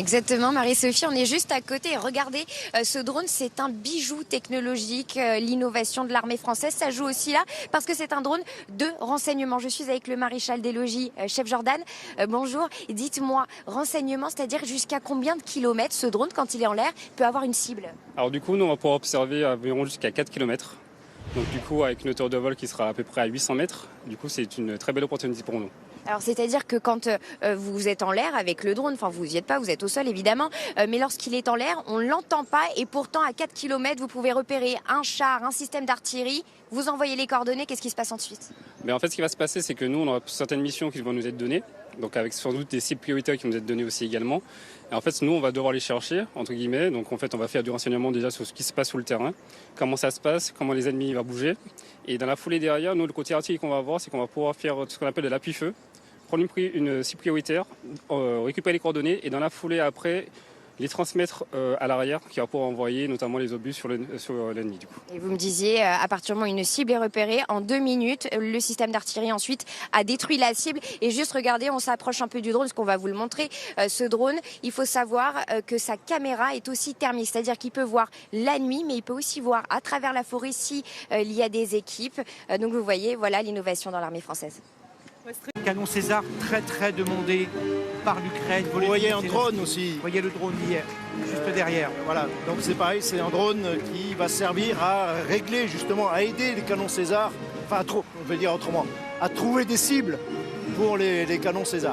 Exactement, Marie-Sophie, on est juste à côté. Regardez, ce drone, c'est un bijou technologique, l'innovation de l'armée française. Ça joue aussi là parce que c'est un drone de renseignement. Je suis avec le maréchal des logis, chef Jordan. Bonjour, dites-moi, renseignement, c'est-à-dire jusqu'à combien de kilomètres ce drone, quand il est en l'air, peut avoir une cible? Alors du coup, nous on va pouvoir observer environ jusqu'à 4 km. Donc du coup, avec une hauteur de vol qui sera à peu près à 800 mètres, du coup c'est une très belle opportunité pour nous. Alors, c'est-à-dire que quand vous êtes en l'air avec le drone, enfin vous n'y êtes pas, vous êtes au sol évidemment, mais lorsqu'il est en l'air, on ne l'entend pas et pourtant à 4 km, vous pouvez repérer un char, un système d'artillerie, vous envoyez les coordonnées, qu'est-ce qui se passe ensuite? Mais en fait, ce qui va se passer, c'est que nous, on aura certaines missions qui vont nous être données, donc avec sans doute des cibles prioritaires qui vont nous être données aussi également. Et en fait, nous, on va devoir les chercher, entre guillemets. Donc en fait, on va faire du renseignement déjà sur ce qui se passe sur le terrain, comment ça se passe, comment les ennemis vont bouger. Et dans la foulée derrière, nous, le côté artillerie qu'on va avoir, c'est qu'on va pouvoir faire ce qu'on appelle de l'appui-feu, prendre une cible prioritaire, récupérer les coordonnées et dans la foulée après les transmettre à l'arrière qui va pouvoir envoyer notamment les obus sur l'ennemi du coup. Et vous me disiez, à partir du moment où une cible est repérée, en 2 minutes, le système d'artillerie ensuite a détruit la cible. Et juste regardez, on s'approche un peu du drone, parce qu'on va vous le montrer. Ce drone, il faut savoir que sa caméra est aussi thermique, c'est-à-dire qu'il peut voir la nuit, mais il peut aussi voir à travers la forêt si il y a des équipes. Donc vous voyez, voilà l'innovation dans l'armée française. Canon César très demandé par l'Ukraine. Vous voyez un drone aussi. Vous voyez le drone hier, juste derrière. Voilà, donc c'est pareil, c'est un drone qui va servir à régler justement, à aider les canons César, enfin on va dire autrement, à trouver des cibles pour les canons César.